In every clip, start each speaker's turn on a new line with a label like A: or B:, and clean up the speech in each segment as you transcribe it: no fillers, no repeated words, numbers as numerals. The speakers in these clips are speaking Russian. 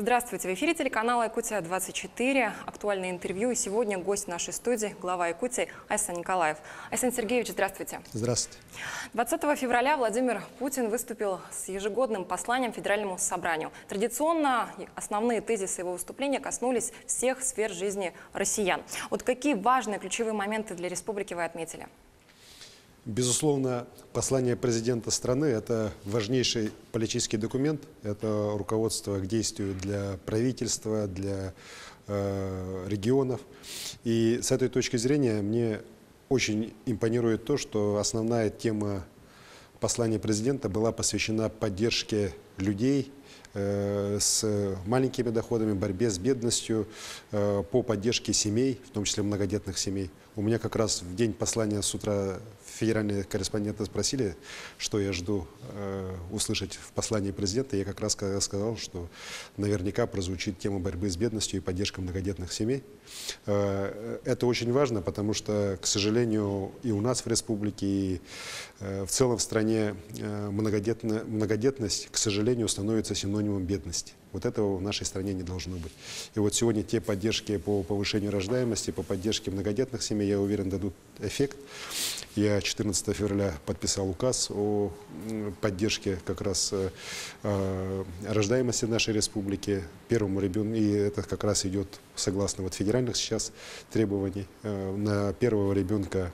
A: Здравствуйте, в эфире телеканала «Якутия-24», актуальное интервью. И сегодня гость нашей студии, глава Якутии Айсан Николаев. Айсан Сергеевич, здравствуйте.
B: Здравствуйте.
A: 20 февраля Владимир Путин выступил с ежегодным посланием Федеральному собранию. Традиционно основные тезисы его выступления коснулись всех сфер жизни россиян. Вот какие важные ключевые моменты для республики вы отметили?
B: Безусловно, послание президента страны – это важнейший политический документ, это руководство к действию для правительства, для регионов. И с этой точки зрения мне очень импонирует то, что основная тема послания президента была посвящена поддержке людей с маленькими доходами, борьбе с бедностью, по поддержке семей, в том числе многодетных семей. У меня как раз в день послания с утра федеральные корреспонденты спросили, что я жду услышать в послании президента. Я как раз сказал, что наверняка прозвучит тема борьбы с бедностью и поддержка многодетных семей. Это очень важно, потому что, к сожалению, и у нас в республике, и в целом в стране многодетность, к сожалению, становится синонимом бедности. Вот этого в нашей стране не должно быть. И вот сегодня те поддержки по повышению рождаемости, по поддержке многодетных семей, я уверен, дадут эффект. Я 14 февраля подписал указ о поддержке как раз рождаемости нашей республики первому ребенку. И это как раз идет согласно вот федеральных сейчас требований. На первого ребенка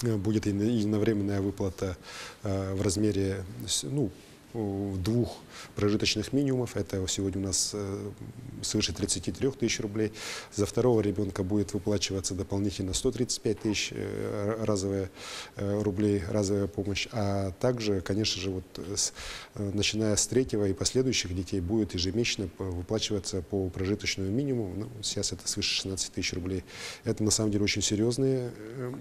B: будет единовременная выплата в размере, двух прожиточных минимумов. Это сегодня у нас свыше 33 тысяч рублей. За второго ребенка будет выплачиваться дополнительно 135 тысяч рублей разовая помощь. А также, конечно же, начиная с третьего и последующих детей будет ежемесячно выплачиваться по прожиточному минимуму. Сейчас это свыше 16 тысяч рублей. Это на самом деле очень серьезные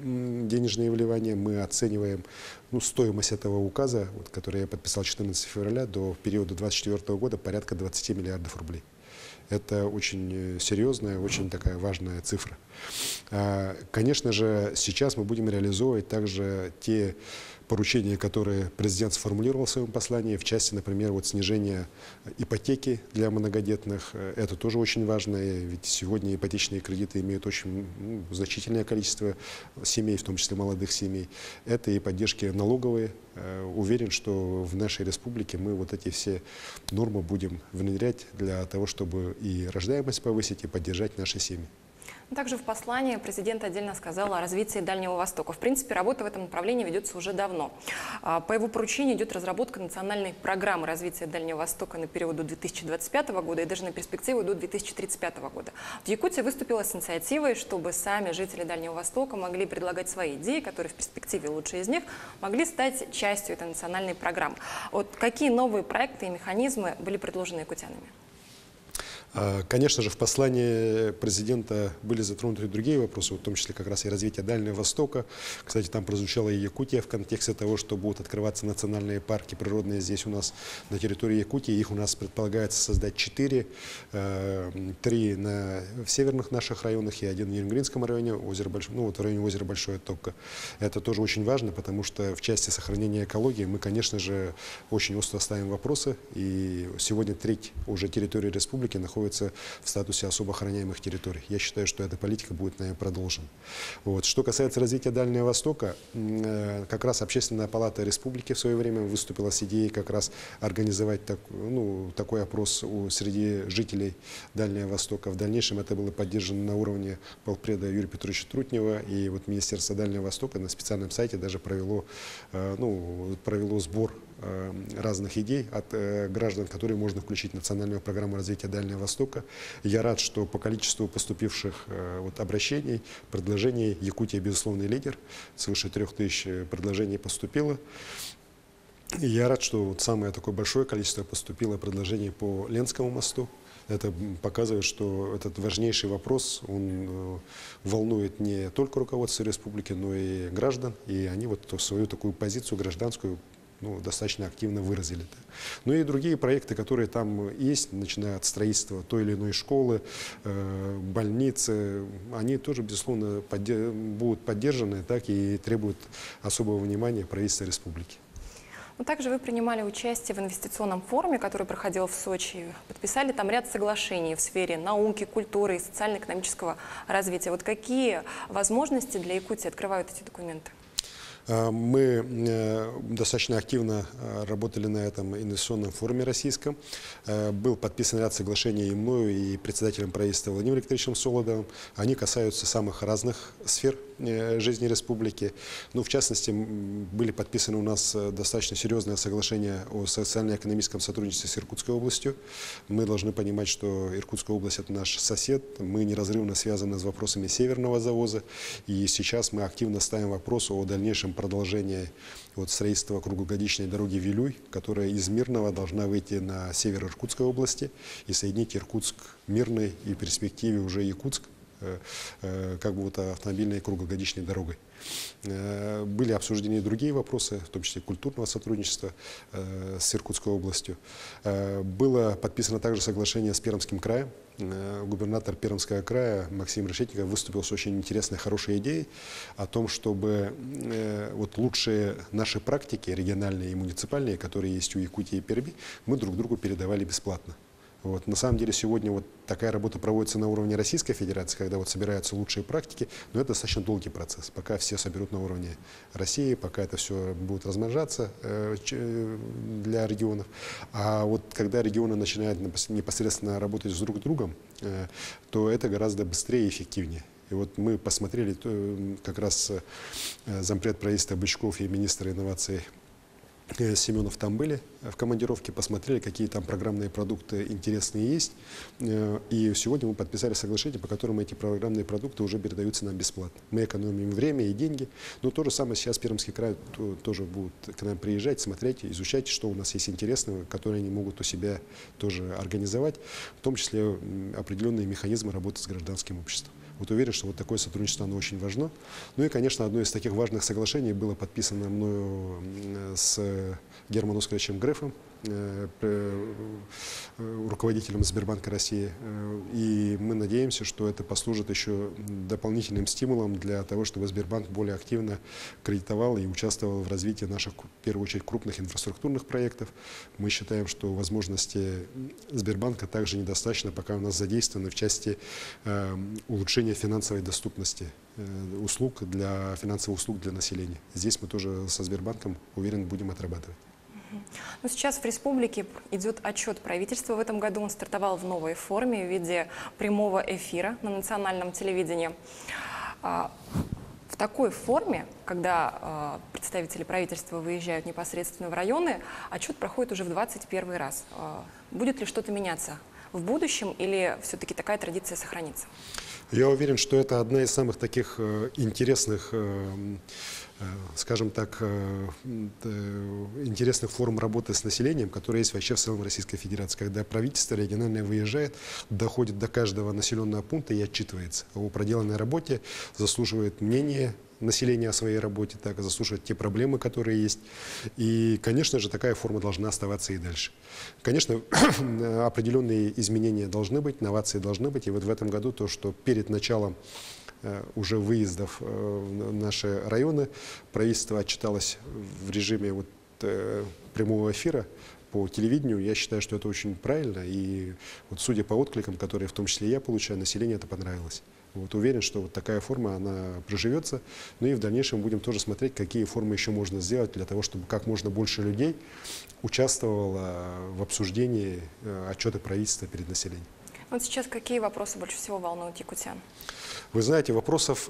B: денежные вливания. Мы оцениваем стоимость этого указа, который я подписал 14 февраля, до периода 2024 года порядка 20 миллиардов рублей. Это очень серьезная, очень такая важная цифра. Конечно же, сейчас мы будем реализовывать также те поручения, которые президент сформулировал в своем послании, в части, например, снижения ипотеки для многодетных. Это тоже очень важно, ведь сегодня ипотечные кредиты имеют очень значительное количество семей, в том числе молодых семей. Это и поддержки налоговые. Уверен, что в нашей республике мы эти все нормы будем внедрять для того, чтобы и рождаемость повысить, и поддержать наши семьи.
A: Также в послании президент отдельно сказал о развитии Дальнего Востока. В принципе, работа в этом направлении ведется уже давно. По его поручению идет разработка национальной программы развития Дальнего Востока на период до 2025 года и даже на перспективу до 2035 года. В Якутии выступила с инициативой, чтобы сами жители Дальнего Востока могли предлагать свои идеи, которые в перспективе лучшие из них могли стать частью этой национальной программы. Какие новые проекты и механизмы были предложены якутянами?
B: Конечно же, в послании президента были затронуты другие вопросы, в том числе как раз и развитие Дальнего Востока. Кстати, там прозвучала и Якутия в контексте того, что будут открываться национальные парки природные здесь у нас на территории Якутии. Их у нас предполагается создать 4, 3 в северных наших районах и 1 в Еренгринском районе, в районе озера Большое Топка. Это тоже очень важно, потому что в части сохранения экологии мы, конечно же, очень остро ставим вопросы. И сегодня треть уже территории республики находится в статусе особо охраняемых территорий. Я считаю, что эта политика будет, наверное, продолжена. Что касается развития Дальнего Востока, как раз Общественная палата республики в свое время выступила с идеей как раз организовать такой опрос среди жителей Дальнего Востока. В дальнейшем это было поддержано на уровне полпреда Юрия Петровича Трутнева, и Министерство Дальнего Востока на специальном сайте даже провело сбор разных идей от граждан, которые можно включить в национальную программу развития Дальнего Востока. Я рад, что по количеству поступивших обращений, предложений Якутия безусловный лидер. Свыше 3000 предложений поступило. И я рад, что самое такое большое количество поступило предложений по Ленскому мосту. Это показывает, что этот важнейший вопрос, он волнует не только руководство республики, но и граждан. И они свою такую позицию гражданскую достаточно активно выразили. И другие проекты, которые там есть, начиная от строительства той или иной школы, больницы, они тоже, безусловно, будут поддержаны и требуют особого внимания правительства республики.
A: Но также вы принимали участие в инвестиционном форуме, который проходил в Сочи. Подписали там ряд соглашений в сфере науки, культуры и социально-экономического развития. Вот какие возможности для Якутии открывают эти документы?
B: Мы достаточно активно работали на этом инвестиционном форуме российском. Был подписан ряд соглашений и мною, и председателем правительства Владимиром Викторовичем Солодовым. Они касаются самых разных сфер жизни республики. Ну, в частности, были подписаны у нас достаточно серьезные соглашения о социально-экономическом сотрудничестве с Иркутской областью. Мы должны понимать, что Иркутская область – это наш сосед. Мы неразрывно связаны с вопросами северного завоза. И сейчас мы активно ставим вопрос о дальнейшем продолжении строительства круглогодичной дороги Вилюй, которая из Мирного должна выйти на север Иркутской области и соединить Иркутск Мирный и в перспективе уже Якутск как бы автомобильной круглогодичной дорогой. Были обсуждены и другие вопросы, в том числе культурного сотрудничества с Иркутской областью. Было подписано также соглашение с Пермским краем. Губернатор Пермского края Максим Решетников выступил с очень интересной, хорошей идеей о том, чтобы лучшие наши практики, региональные и муниципальные, которые есть у Якутии и Перми, мы друг другу передавали бесплатно. На самом деле сегодня такая работа проводится на уровне Российской Федерации, когда собираются лучшие практики, но это достаточно долгий процесс. Пока все соберут на уровне России, пока это все будет размножаться для регионов. А когда регионы начинают непосредственно работать с друг другом, то это гораздо быстрее и эффективнее. И мы посмотрели, как раз зампред правительства Бычков и министр инноваций Семенов там были в командировке, посмотрели, какие там программные продукты интересные есть. И сегодня мы подписали соглашение, по которому эти программные продукты уже передаются нам бесплатно. Мы экономим время и деньги. Но то же самое сейчас Пермский край тоже будут к нам приезжать, смотреть, изучать, что у нас есть интересного, которые они могут у себя тоже организовать, в том числе определенные механизмы работы с гражданским обществом. Уверен, что такое сотрудничество, оно очень важно. Ну и, конечно, одно из таких важных соглашений было подписано мною с Германом Оскаровичем Грефом, руководителем Сбербанка России. И мы надеемся, что это послужит еще дополнительным стимулом для того, чтобы Сбербанк более активно кредитовал и участвовал в развитии наших, в первую очередь, крупных инфраструктурных проектов. Мы считаем, что возможности Сбербанка также недостаточно, пока у нас задействованы в части улучшения финансовой доступности финансовых услуг для населения. Здесь мы тоже со Сбербанком, уверен, будем отрабатывать.
A: Но сейчас в республике идет отчет правительства. В этом году он стартовал в новой форме в виде прямого эфира на национальном телевидении. В такой форме, когда представители правительства выезжают непосредственно в районы, отчет проходит уже в 21 раз. Будет ли что-то меняться в будущем или все-таки такая традиция сохранится?
B: Я уверен, что это одна из самых таких интересных, скажем так, интересных форм работы с населением, которые есть вообще в целом Российской Федерации. Когда правительство региональное выезжает, доходит до каждого населенного пункта и отчитывается о проделанной работе, заслуживает мнения населения о своей работе, так и заслушивать те проблемы, которые есть. И, конечно же, такая форма должна оставаться и дальше. Конечно, определенные изменения должны быть, новации должны быть. И в этом году то, что перед началом уже выездов в наши районы правительство отчиталось в режиме прямого эфира по телевидению, я считаю, что это очень правильно. И судя по откликам, которые в том числе я получаю, населению это понравилось. Уверен, что такая форма, она проживется. Ну и в дальнейшем будем тоже смотреть, какие формы еще можно сделать для того, чтобы как можно больше людей участвовало в обсуждении отчета правительства перед населением.
A: Сейчас какие вопросы больше всего волнуют якутян?
B: Вы знаете, вопросов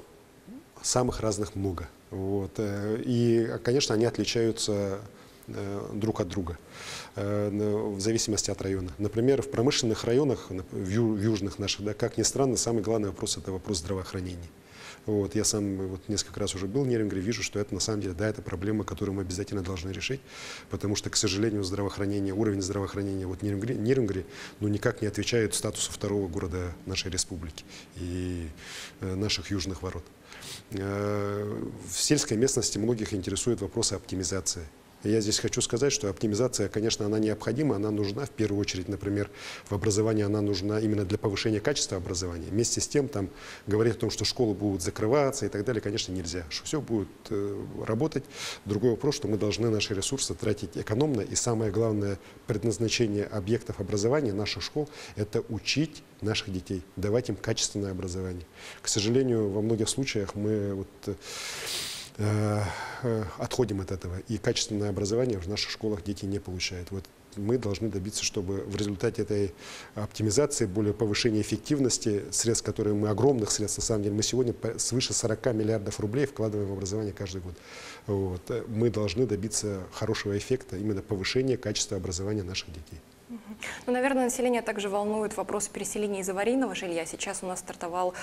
B: самых разных много. И, конечно, они отличаются друг от друга в зависимости от района. Например, в промышленных районах, в южных наших, как ни странно, самый главный вопрос – это вопрос здравоохранения. Я сам несколько раз уже был в Нерюнгри, вижу, что это на самом деле, это проблема, которую мы обязательно должны решить, потому что, к сожалению, уровень здравоохранения Нерюнгри никак не отвечает статусу второго города нашей республики и наших южных ворот. В сельской местности многих интересуют вопросы оптимизации Я здесь хочу сказать, что оптимизация, конечно, она необходима, она нужна в первую очередь, например, в образовании она нужна именно для повышения качества образования. Вместе с тем, там, говорить о том, что школы будут закрываться и так далее, конечно, нельзя. Что все будет работать. Другой вопрос, что мы должны наши ресурсы тратить экономно. И самое главное предназначение объектов образования наших школ – это учить наших детей, давать им качественное образование. К сожалению, во многих случаях мы отходим от этого, и качественное образование в наших школах дети не получают. Вот мы должны добиться, чтобы в результате этой оптимизации, более повышения эффективности средств, которые мы, огромных средств, на самом деле, мы сегодня свыше 40 миллиардов рублей вкладываем в образование каждый год. Вот. Мы должны добиться хорошего эффекта, именно повышения качества образования наших детей.
A: Ну, наверное, население также волнует вопрос переселения из аварийного жилья. Сейчас у нас стартовал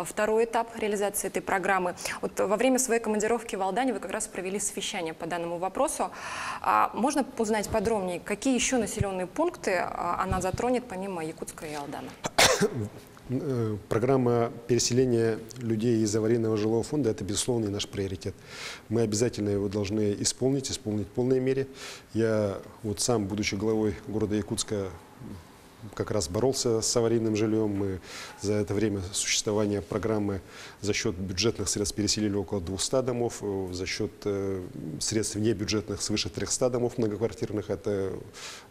A: второй этап реализации этой программы. Вот во время своей командировки в Алдане вы как раз провели совещание по данному вопросу. Можно узнать подробнее, какие еще населенные пункты она затронет помимо Якутска и Алдана?
B: Программа переселения людей из аварийного жилого фонда – это, безусловно, наш приоритет. Мы обязательно его должны исполнить в полной мере. Я вот сам, будучи главой города Якутска, как раз боролся с аварийным жильем. Мы за это время существования программы за счет бюджетных средств переселили около 200 домов, за счет средств небюджетных свыше 300 домов многоквартирных. Это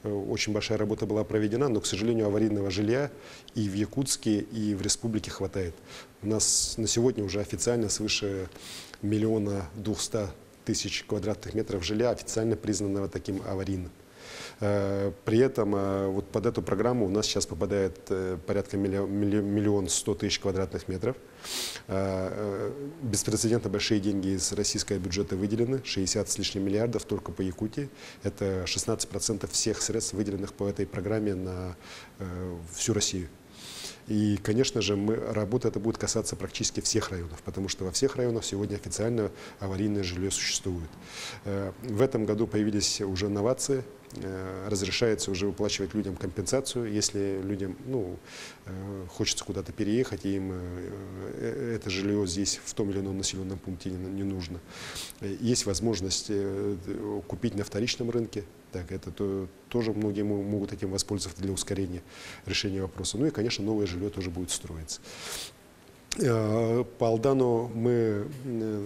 B: очень большая работа была проведена, но, к сожалению, аварийного жилья и в Якутске, и в республике хватает. У нас на сегодня уже официально свыше 1 200 000 квадратных метров жилья, официально признанного таким аварийным. При этом вот под эту программу у нас сейчас попадает порядка 1 100 000 квадратных метров. Беспрецедентно большие деньги из российского бюджета выделены, 60 с лишним миллиардов только по Якутии. Это 16% всех средств, выделенных по этой программе на всю Россию. И, конечно же, работа эта будет касаться практически всех районов, потому что во всех районах сегодня официально аварийное жилье существует. В этом году появились уже новации. Разрешается уже выплачивать людям компенсацию, если людям хочется куда-то переехать, и им это жилье здесь, в том или ином населенном пункте, не нужно. Есть возможность купить на вторичном рынке. Так, это тоже многие могут этим воспользоваться для ускорения решения вопроса. Ну и, конечно, новое жилье тоже будет строиться. По Алдану мы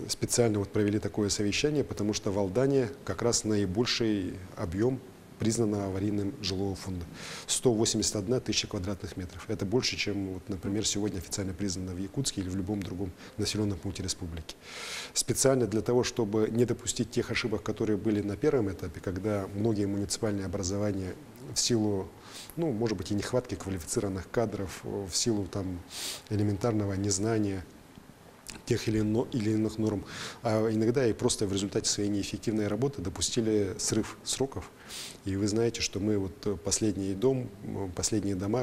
B: специально провели такое совещание, потому что в Алдане как раз наибольший объем признанного аварийным жилого фонда. 181 000 квадратных метров. Это больше, чем, например, сегодня официально признано в Якутске или в любом другом населенном пункте республики. Специально для того, чтобы не допустить тех ошибок, которые были на первом этапе, когда многие муниципальные образования в силу, может быть, и нехватки квалифицированных кадров, в силу элементарного незнания тех или иных норм, а иногда и просто в результате своей неэффективной работы допустили срыв сроков. И вы знаете, что мы последние дома,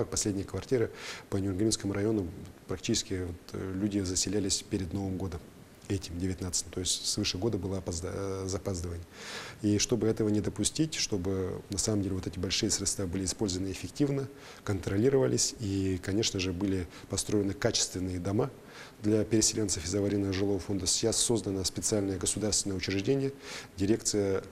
B: последние квартиры по Нюргенскому району практически люди заселялись перед Новым годом. Этим 19, то есть свыше года было запаздывание. И чтобы этого не допустить, чтобы на самом деле эти большие средства были использованы эффективно, контролировались и, конечно же, были построены качественные дома для переселенцев из аварийного жилого фонда. Сейчас создано специальное государственное учреждение, дирекция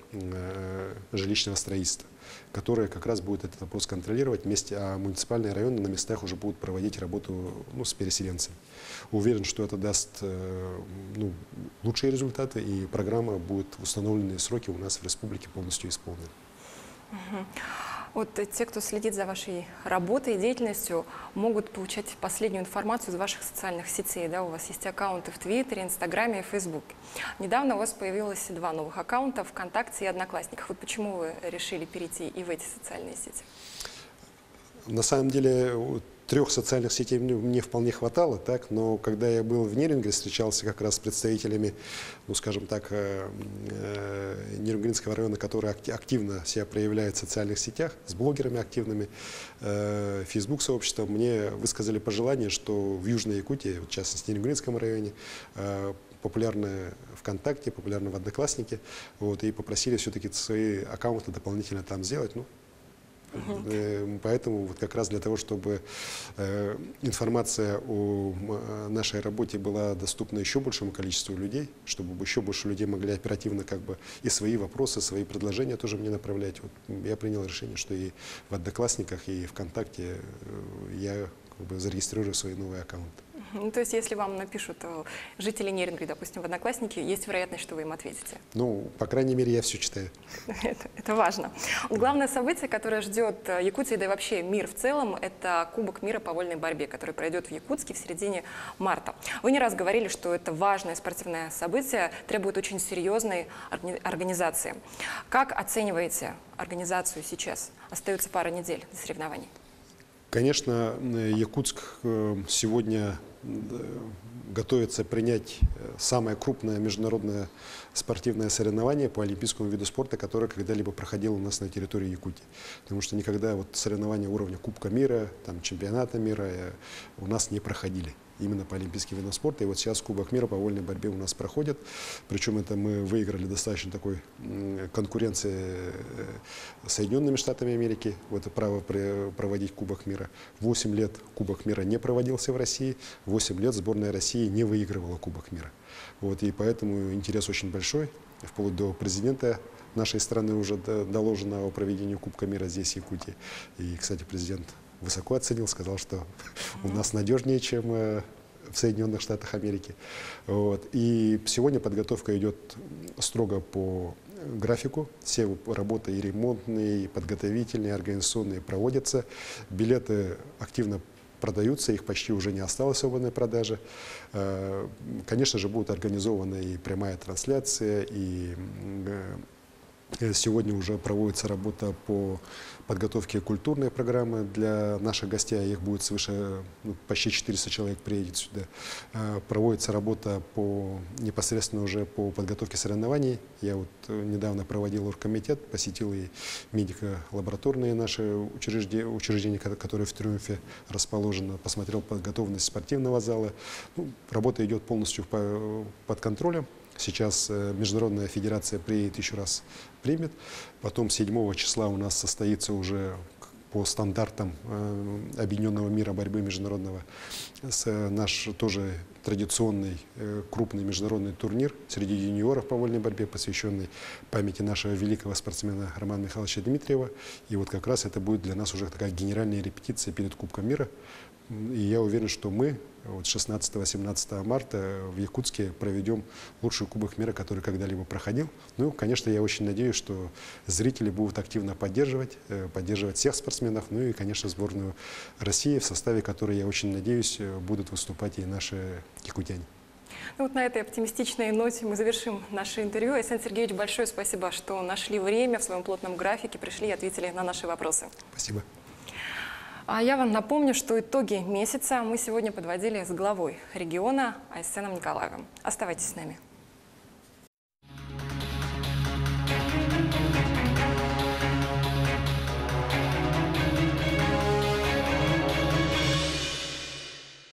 B: жилищного строительства, которая как раз будет этот вопрос контролировать вместе, а муниципальные районы на местах уже будут проводить работу с переселенцами. Уверен, что это даст лучшие результаты, и программа будет в установленные сроки у нас в республике полностью исполнена.
A: Вот те, кто следит за вашей работой и деятельностью, могут получать последнюю информацию из ваших социальных сетей. Да? У вас есть аккаунты в Твиттере, Инстаграме и Фейсбуке. Недавно у вас появилось 2 новых аккаунта ВКонтакте и Одноклассниках. Вот почему вы решили перейти и в эти социальные сети?
B: На самом деле 3 социальных сетей мне вполне хватало, так, но когда я был в Нерюнгри, встречался как раз с представителями, скажем так, Нерюнгринского района, который активно себя проявляет в социальных сетях, с блогерами активными, Facebook-сообществом, мне высказали пожелание, что в Южной Якутии, в частности, в Нерюнгринском районе, популярны ВКонтакте, популярны в Одноклассники, и попросили все-таки свои аккаунты дополнительно там сделать. Поэтому вот как раз для того, чтобы информация о нашей работе была доступна еще большему количеству людей, чтобы еще больше людей могли оперативно как бы и свои вопросы, свои предложения тоже мне направлять. Вот я принял решение, что и в Одноклассниках, и ВКонтакте я как бы зарегистрирую свои новые аккаунты.
A: Ну, то есть, если вам напишут жители Нерюнгри, допустим, в Одноклассники, есть вероятность, что вы им ответите?
B: Ну, по крайней мере, я все читаю.
A: Это важно. Главное событие, которое ждет Якутию, да и вообще мир в целом, это Кубок мира по вольной борьбе, который пройдет в Якутске в середине марта. Вы не раз говорили, что это важное спортивное событие, требует очень серьезной организации. Как оцениваете организацию сейчас? Остается пара недель до соревнований.
B: Конечно, Якутск сегодня готовится принять самое крупное международное спортивное соревнование по олимпийскому виду спорта, которое когда-либо проходило у нас на территории Якутии. Потому что никогда вот соревнования уровня Кубка мира, там, чемпионата мира у нас не проходили именно по олимпийским видам спорта. И вот сейчас Кубок мира по вольной борьбе у нас проходит. Причем это мы выиграли достаточно такой конкуренции с Соединенными Штатами Америки. Вот это право проводить Кубок мира. 8 лет Кубок мира не проводился в России. 8 лет сборная России не выигрывала Кубок мира. Вот, и поэтому интерес очень большой. Вплоть до президента нашей страны уже доложено о проведении Кубка мира здесь, в Якутии. И, кстати, президент высоко оценил, сказал, что у нас надежнее, чем в Соединенных Штатах Америки. Вот. И сегодня подготовка идет строго по графику. Все работы и ремонтные, и подготовительные, и организационные проводятся. Билеты активно продаются, их почти уже не осталось в свободной продаже. Конечно же, будет организована и прямая трансляция, и сегодня уже проводится работа по подготовке культурной программы для наших гостей. Их будет свыше, почти 400 человек приедет сюда. Проводится работа непосредственно уже по подготовке соревнований. Я вот недавно проводил оргкомитет, посетил и медико-лабораторные наши учреждения, которые в Триумфе расположены, посмотрел подготовленность спортивного зала. Работа идет полностью под контролем. Сейчас Международная федерация приедет еще раз, примет. Потом 7 числа у нас состоится уже по стандартам Объединенного мира борьбы международного наш тоже традиционный крупный международный турнир среди юниоров по вольной борьбе, посвященный памяти нашего великого спортсмена Романа Михайловича Дмитриева. И вот как раз это будет для нас уже такая генеральная репетиция перед Кубком мира. И я уверен, что мы 16-17 марта в Якутске проведем лучший Кубок мира, который когда-либо проходил. Ну, конечно, я очень надеюсь, что зрители будут активно поддерживать всех спортсменов, ну и, конечно, сборную России, в составе которой, я очень надеюсь, будут выступать и наши якутяне.
A: Ну вот на этой оптимистичной ноте мы завершим наше интервью. Айсен Сергеевич, большое спасибо, что нашли время в своем плотном графике, пришли и ответили на наши вопросы.
B: Спасибо.
A: А я вам напомню, что итоги месяца мы сегодня подводили с главой региона Айсеном Николаевым. Оставайтесь с нами.